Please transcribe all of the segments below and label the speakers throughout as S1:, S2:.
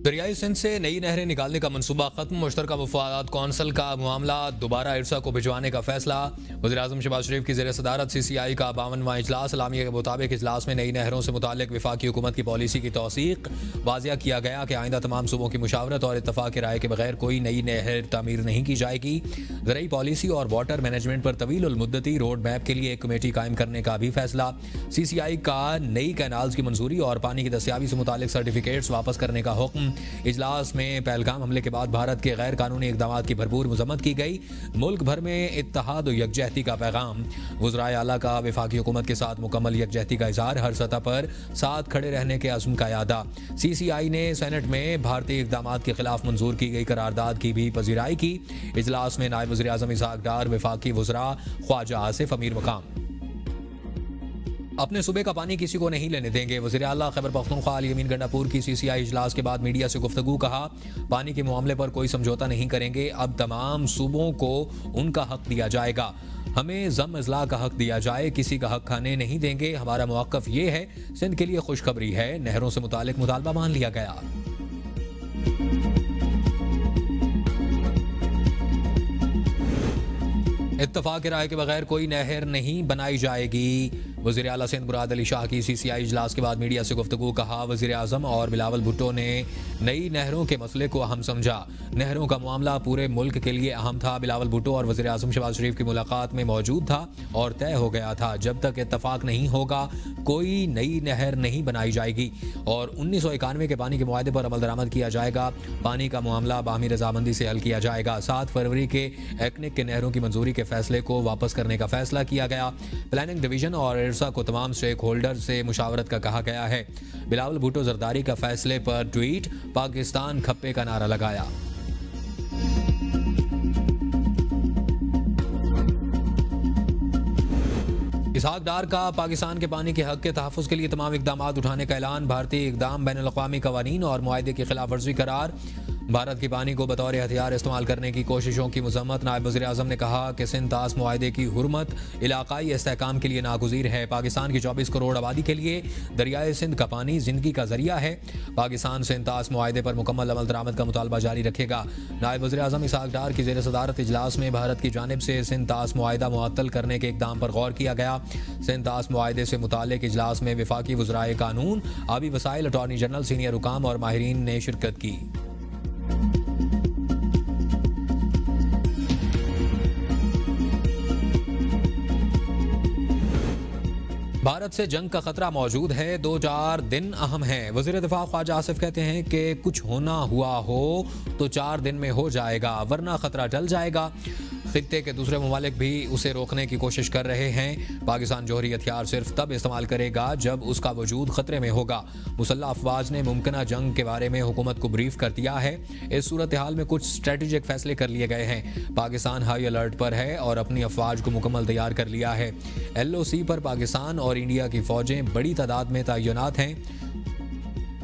S1: दरियाई सिंध से नई नहरें निकालने का मंसूबा खत्म। मुश्तरका मुफादात कौंसल का मामला दोबारा इरसा को भिजवाने का फैसला। वज़ीर-ए-आज़म शहबाज शरीफ की ज़ेर सदारत CCI का 52वां इजलास। अलामिया के मुताबिक इजलास में नई नहरों से मुतालिक वफाकी हुकूमत की पॉलिसी की तौसीक। वाज़िया किया गया कि आइंदा तमाम सूबों की मुशावरत और इत्तफाक की राय के बगैर कोई नई नहर तामीर नहीं की जाएगी। ज़राई पॉलिसी और वाटर मैनेजमेंट पर तवील उल मुद्दती रोड मैप के लिए एक कमेटी कायम करने का भी फैसला। CCI का नई कैनाल्स की मंजूरी और पानी की दस्तियाबी से मुतालिक सर्टिफिकेट्स वापस करने का हुक्म। इजलास में पहलगाम हमले के बाद भारत के गैर कानूनी इकदाम की भरपूर मजम्मत की गई। मुल्क भर में इत्तेहाद और यकजहती का पैगाम। वज़राए आला का वफाकी हुकूमत के साथ मुकम्मल यकजहती का इजहार। हर सतह पर साथ खड़े रहने के अज़्म का यादा। CCI ने सेनेट में भारतीय इकदाम के खिलाफ मंजूर की गई करारदाद की भी पजीराई की। इजलास में नायब वज़ीर-ए-आज़म इसहाक डार, वफाकी वज़रा ख्वाजा आसिफ अमीर मकाम अपने सूबे का पानी किसी को नहीं लेने देंगे। वज़ीर आला खैबर पख्तूनख्वा अली अमीन गंडापुर की CCI इजलास के बाद मीडिया से गुफ्तगू। कहा, पानी के मामले पर कोई समझौता नहीं करेंगे। अब तमाम सूबों को उनका हक दिया जाएगा। हमें जम अजला का हक दिया जाए, किसी का हक खाने नहीं देंगे। हमारा मौक़िफ़ ये है। सिंध के लिए खुशखबरी है, नहरों से मुतालिक मुतालबा मान लिया गया। इत्तफाक की राय के बगैर कोई नहर नहीं बनाई जाएगी। वज़ीर आला सिंध मुराद अली शाह की CCI इजलास के बाद मीडिया से गुफ्तगू। कहा, वज़ीर आज़म और बिलावल भुट्टो ने नई नहरों के मसले को अहम समझा। नहरों का मामला पूरे मुल्क के लिए अहम था। बिलावल भुट्टो और वज़ीर आज़म शहबाज शरीफ की मुलाकात में मौजूद था और तय हो गया था, जब तक इत्तफाक नहीं होगा कोई नई नहर नहीं बनाई जाएगी और 1991 के पानी के मुआहदे पर अमल दरामद किया जाएगा। पानी का मामला बाहमी रजामंदी से हल किया जाएगा। 7 फरवरी के एक्निक के नहरों की मंजूरी के फैसले को वापस करने का फैसला किया गया। प्लानिंग डिवीजन और इरसा को तमाम स्टेक होल्डर से मुशावरत का कहा गया है। बिलावल भुट्टो जरदारी का फैसले पर ट्वीट, पाकिस्तान खप्पे का नारा लगाया। इसहाक डार का पाकिस्तान के पानी के हक के तहफ़्फ़ुज़ के लिए तमाम इकदाम उठाने का ऐलान। भारतीय इकदाम बैनुल-अक़वामी क़वानीन और मुआहदे की खिलाफ वर्जी करार। भारत के पानी को बतौर हथियार इस्तेमाल करने की कोशिशों की मज़म्मत। नायब वज़ीर-ए-आज़म ने कहा कि सिंध तास मुआहदे की हुर्मत इलाकाई इस्तेहकाम के लिए नागुज़ीर है। पाकिस्तान की 24 करोड़ आबादी के लिए दरियाए सिंध का पानी ज़िंदगी का ज़रिया है। पाकिस्तान सिंध तास मुआहदे पर मुकम्मल अमल दरामद का मुतालबा जारी रखेगा। नायब वज़ीर-ए-आज़म इसहाक डार की ज़ेर सदारत इजलास में भारत की जानिब से सिंध तास मुआहदा मुअत्तल करने के इक़दाम पर गौर किया गया। सिंध तास मुआहदे से मुतालिक इजलास में वफाकी वज़राए कानून, आबी वसाइल, अटॉर्नी जनरल, सीनियर हुकाम और माहिरीन ने शिरकत की। भारत से जंग का खतरा मौजूद है, 2-4 दिन अहम हैं। वज़ीर दिफा ख्वाजा आसिफ कहते हैं कि कुछ होना हुआ हो तो 4 दिन में हो जाएगा, वरना खतरा टल जाएगा। खित्ते के दूसरे ममालिक भी उसे रोकने की कोशिश कर रहे हैं। पाकिस्तान जौहरी हथियार सिर्फ तब इस्तेमाल करेगा जब उसका वजूद खतरे में होगा। मुसल्लह अफवाज ने मुमकिना जंग के बारे में हुकूमत को ब्रीफ कर दिया है। इस सूरत हाल में कुछ स्ट्रेटेजिक फैसले कर लिए गए हैं। पाकिस्तान हाई अलर्ट पर है और अपनी अफवाज को मुकम्मल तैयार कर लिया है। LOC पर पाकिस्तान और इंडिया की फौजें बड़ी तादाद में तैनात हैं।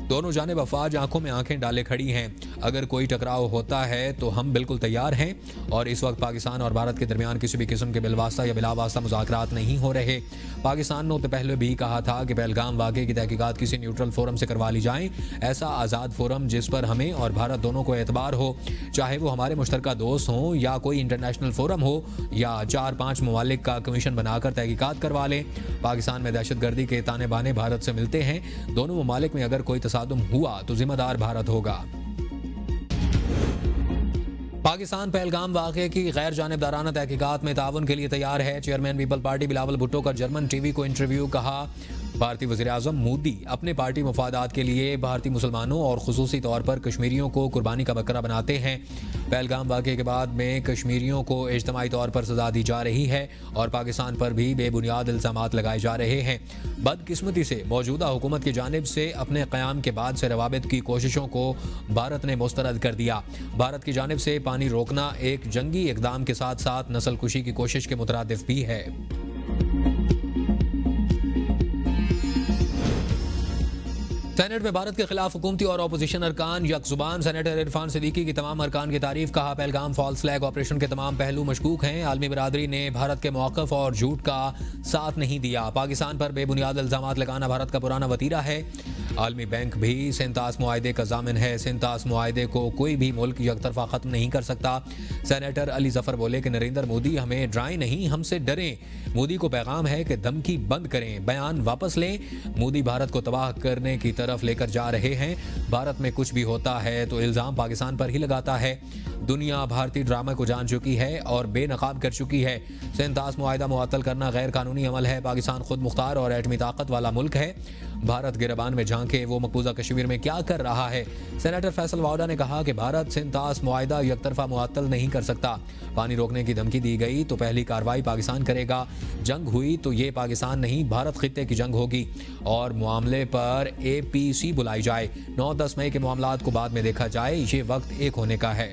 S1: दोनों जानिब अफवाज आंखों में आंखें डाले खड़ी हैं। अगर कोई टकराव होता है तो हम बिल्कुल तैयार हैं और इस वक्त पाकिस्तान और भारत के दरमियान किसी भी किस्म के बिलवास्ता या बिलावास्ता मुज़ाकरात नहीं हो रहे। पाकिस्तान ने तो पहले भी कहा था कि पहलगाम वाक़े की तहकीकात किसी न्यूट्रल फोरम से करवा ली जाएं, ऐसा आज़ाद फोरम जिस पर हमें और भारत दोनों को एतबार हो, चाहे वो हमारे मुश्तरका दोस्त हों या कोई इंटरनेशनल फोरम हो या 4-5 ममालिक का कमीशन बनाकर तहकीकात करवा लें। पाकिस्तान में दहशतगर्दी के ताने बाने भारत से मिलते हैं। दोनों ममालिक में अगर कोई तसादुम हुआ तो जिम्मेदार भारत होगा। पाकिस्तान पहलगाम वाक़े की गैर जानिबदाराना तहकीकात में ताउन के लिए तैयार है। Chairman people party Bilawal Bhutto का जर्मन TV को इंटरव्यू। कहा, भारतीय वज़ीर-ए-आज़म मोदी अपने पार्टी मफादात के लिए भारतीय मुसलमानों और खुसूसी तौर पर कश्मीरियों को कुर्बानी का बकरा बनाते हैं। पहलगाम वाक़े के बाद में कश्मीरियों को इज्तमाई तौर पर सजा दी जा रही है और पाकिस्तान पर भी बेबुनियाद इल्ज़ामात लगाए जा रहे हैं। बदकिस्मती से मौजूदा हुकूमत की जानिब से अपने क़याम के बाद से रवाबित की कोशिशों को भारत ने मुस्तरद कर दिया। भारत की जानिब से पानी रोकना एक जंगी इक़दाम के साथ साथ नस्ल कुशी की कोशिश के मुतरादिफ भी है। सेनेट में भारत के खिलाफ हुकूमती और अपोजिशन अरकान यकजुबान। सेनेटर इरफान सिद्दीकी की तमाम अरकान की तारीफ। कहा, पहलगाम फॉल्स फ्लैग ऑपरेशन के तमाम पहलू मशकूक हैं। आलमी बरादरी ने भारत के मौक़िफ़ और झूठ का साथ नहीं दिया। पाकिस्तान पर बेबुनियाद इल्ज़ामात लगाना भारत का पुराना वतीरा है। आलमी बैंक भी सिंतास मुआहदे का ज़ामिन है। सिंतास मुआहदे को कोई भी मुल्क यकतरफा ख़त्म नहीं कर सकता। सेनेटर अली जफ़र बोले कि नरेंद्र मोदी हमें डराएं नहीं, हमसे डरें। मोदी को पैगाम है कि धमकी बंद करें, बयान वापस लें। मोदी भारत को तबाह करने की तरफ लेकर जा रहे हैं। भारत में कुछ भी होता है तो इल्ज़ाम पाकिस्तान पर ही लगाता है। दुनिया भारतीय ड्रामा को जान चुकी है और बेनकाब कर चुकी है। सिंतास मुआहदा मुअत्तल करना गैर कानूनी अमल है। पाकिस्तान खुद मुख्तार और एटमी ताकत वाला मुल्क है। भारत गिरबान में झांके वो मकबूजा कश्मीर में क्या कर रहा है। सेनेटर फैसल वाउडा ने कहा कि भारत सिंतास मुआहदा यकतरफा मुअत्तल नहीं कर सकता। पानी रोकने की धमकी दी गई तो पहली कार्रवाई पाकिस्तान करेगा। जंग हुई तो ये पाकिस्तान नहीं भारत खित्ते की जंग होगी और मामले पर APC बुलाई जाए। 9-10 मई के मामलात को बाद में देखा जाए। ये वक्त एक होने का है।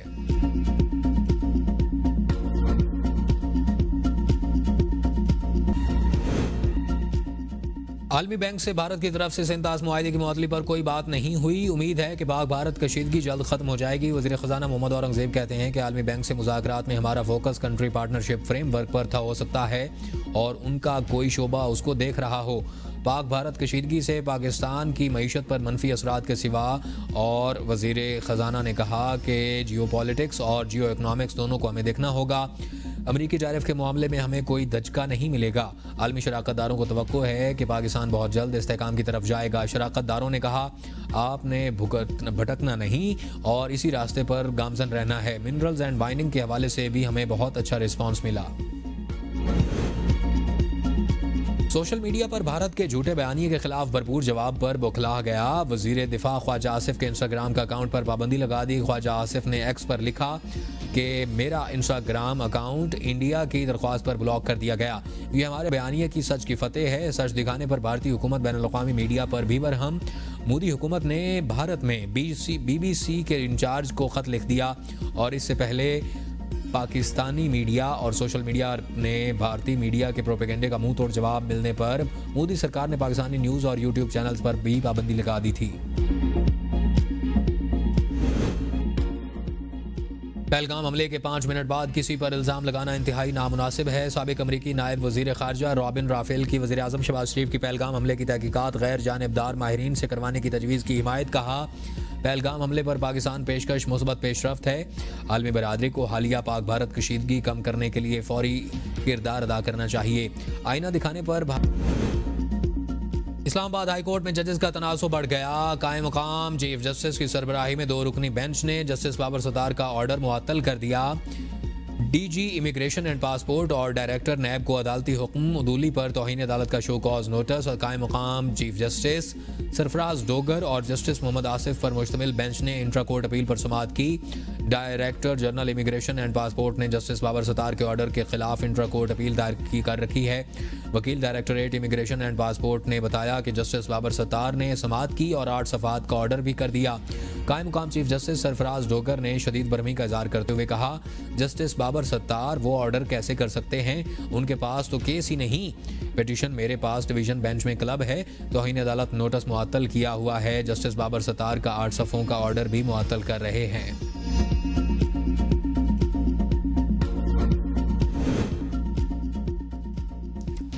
S1: आलमी बैंक से भारत की तरफ से सिंतास मुआहदे की मुअत्तली पर कोई बात नहीं हुई। उम्मीद है कि पाक भारत कशीदगी जल्द खत्म हो जाएगी। वज़ीर ख़ज़ाना मोहम्मद औरंगज़ेब कहते हैं कि आलमी बैंक से मुज़ाकरात में हमारा फोकस कंट्री पार्टनरशिप फ्रेमवर्क पर था, हो सकता है और उनका कोई शोबा उसको देख रहा हो। पाक भारत कशीदगी से पाकिस्तान की मईशत पर मनफी असरात के सिवा। और वज़ीर ख़ज़ाना ने कहा कि जियो पॉलिटिक्स और जियो इकनॉमिक्स दोनों को हमें देखना होगा। अमरीकी टैरिफ के मामले में हमें कोई दचका नहीं मिलेगा। आलमी शराकतदारों को तवक्को है कि पाकिस्तान बहुत जल्द इस्तेहकाम की तरफ जाएगा। शराकतदारों ने कहा, आपने भटकना नहीं और इसी रास्ते पर गामजन रहना है। मिनरल्स एंड माइनिंग के हवाले से भी हमें बहुत अच्छा रिस्पॉन्स मिला। सोशल मीडिया पर भारत के झूठे बयानिए के खिलाफ भरपूर जवाब पर बौखला गया। वजीर दिफा ख्वाजा आसिफ के इंस्टाग्राम का अकाउंट पर पाबंदी लगा दी। ख्वाजा आसिफ ने एक्स पर लिखा कि मेरा इंस्टाग्राम अकाउंट इंडिया की दरख्वास्त पर ब्लॉक कर दिया गया। ये हमारे बयानिए की सच की फतेह है। सच दिखाने पर भारतीय हुकूमत बैनुल-अक़वामी मीडिया पर भी बरहम। मोदी हुकूमत ने भारत में BBC के इंचार्ज को खत लिख दिया और इससे पहले पाकिस्तानी मीडिया और सोशल मीडिया ने भारतीय मीडिया के प्रोपेगेंडे का मुंह तोड़ जवाब मिलने पर मोदी सरकार ने पाकिस्तानी न्यूज़ और यूट्यूब चैनल्स पर भी पाबंदी लगा दी थी। पहलगाम हमले के 5 मिनट बाद किसी पर इल्ज़ाम लगाना इंतहाई नामुनासिब है। साबिक अमरीकी नायब वज़ीर ख़ारजा रॉबिन राफेल की वज़ीर आज़म शहबाज शरीफ की पहलगाम हमले की तहकीकात गैर जानिबदार माहिरीन से करवाने की तजवीज़ की हिमायत। कहा, पहलगाम हमले पर पाकिस्तान पेशकश मुस्बत पेशरफ्त है। आलमी बरादरी को हालिया पाक भारत कशीदगी कम करने के लिए फौरी किरदार अदा करना चाहिए। आईना दिखाने पर इस्लामाबाद हाई कोर्ट में जजेस का तनासो बढ़ गया। कायम मकाम चीफ जस्टिस की सरबराही में 2 रुकनी बेंच ने जस्टिस बाबर सत्तार का ऑर्डर मुअत्तल कर दिया। DG इमिग्रेशन एंड पासपोर्ट और डायरेक्टर नैब को अदालती हुक्म उदूली पर तौहीन अदालत का शो कॉज नोटिस और कायम मकाम चीफ जस्टिस सरफराज डोगर और जस्टिस मोहम्मद आसिफ पर मुश्तमिल बेंच ने इंट्रा कोर्ट अपील पर समाअत की। Director general immigration and passport ने जस्टिस बाबर सत्तार के ऑर्डर के खिलाफ इंट्रा कोर्ट अपील दायर कर रखी है। वकील डायरेक्टरेट इमिग्रेशन एंड पासपोर्ट ने बताया कि जस्टिस बाबर सत्तार ने समाअत की और 8 सफ़ात का ऑर्डर भी कर दिया। कायम मुकाम चीफ जस्टिस सरफराज डोगर ने शदीद बरहमी का इज़हार करते हुए कहा, जस्टिस बाबर सत्तार वो ऑर्डर कैसे कर सकते हैं, उनके पास तो केस ही नहीं। पिटीशन मेरे पास डिवीजन बेंच में क्लब है। तौहीन अदालत नोटिस मुअत्तल किया हुआ है। जस्टिस बाबर सत्तार का 8 सफ़ों का ऑर्डर भी मुअत्तल कर रहे हैं।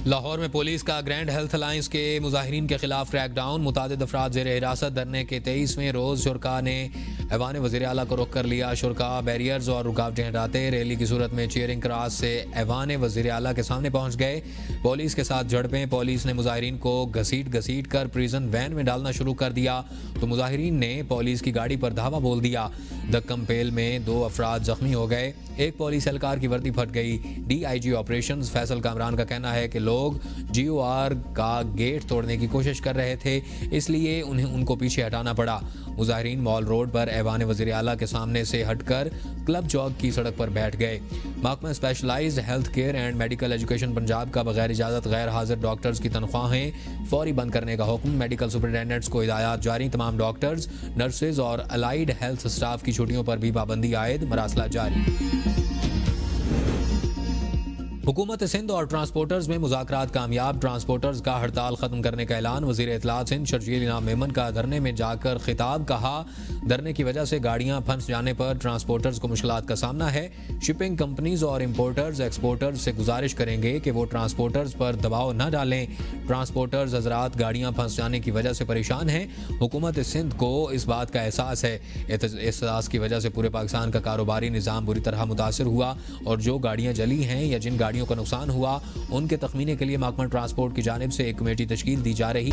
S1: लाहौर में पुलिस का ग्रैंड हेल्थ अलायंस के मुजाहिरीन के खिलाफ क्रैकडाउन। मुतादिद अफराद ज़ेर हिरासत। धरने के 23वें रोज़ शुरका ने ऐवान वज़ीर आला को रुख कर लिया। शुरका बैरियर्स और रुकावटें हटाते रैली की सूरत में चेयरिंग क्रॉस से ऐवान वज़ीर आला के सामने पहुंच गए। पुलिस के साथ झड़पें। पुलिस ने मुजाहिरीन को घसीट कर प्रिजन वैन में डालना शुरू कर दिया तो मुजाहिरीन ने पुलिस की गाड़ी पर धावा बोल दिया। दक्कम पेल में 2 अफराद जख्मी हो गए। एक पुलिस एहलकार की वर्दी फट गई। DIG ऑपरेशंस फैसल कामरान का कहना है कि लोग GOR का गेट तोड़ने की कोशिश कर रहे थे, इसलिए उनको पीछे हटाना पड़ा। मुजाहिरीन मॉल रोड पर ऐवान वज़ीर आला के सामने से हटकर क्लब चौक की सड़क पर बैठ गए। महकमा specialized health care and medical education Punjab का बगैर इजाज़त गैर हाजिर डॉक्टर्स की तनख्वाहें फौरी बंद करने का हुक्म। मेडिकल सुपरिटेंडेंट्स को हिदायत जारी। तमाम डॉक्टर्स, नर्सेज और अलाइड हेल्थ स्टाफ की छुट्टियों पर भी पाबंदी आयद। मरासला जारी। हुकूमत सिंध और ट्रांसपोर्टर्स में मुज़ाकरात कामयाब, ट्रांसपोर्टर्स का हड़ताल खत्म करने का ऐलान। वज़ीर इत्तलात सिंध शर्जील इनाम मेमन का धरने में जाकर खिताब, कहा धरने की वजह से गाड़ियां फंस जाने पर ट्रांसपोर्टर्स को मुश्किलात का सामना है। शिपिंग कंपनीज और इंपोर्टर्स एक्सपोर्टर्स से गुजारिश करेंगे कि वो ट्रांसपोर्टर्स पर दबाव न डालें। ट्रांसपोर्टर्स हजरात गाड़ियां फंस जाने की वजह से परेशान हैं। हुकूमत सिंध को इस बात का एहसास है। इस एहसास की वजह से पूरे पाकिस्तान का कारोबारी निज़ाम बुरी तरह मुतासर हुआ और जो गाड़ियां जली हैं या जिन गाड़ियों का नुकसान हुआ उनके तखमीने के लिए महकमा ट्रांसपोर्ट की जानिब से एक कमेटी तश्कील दी जा रही।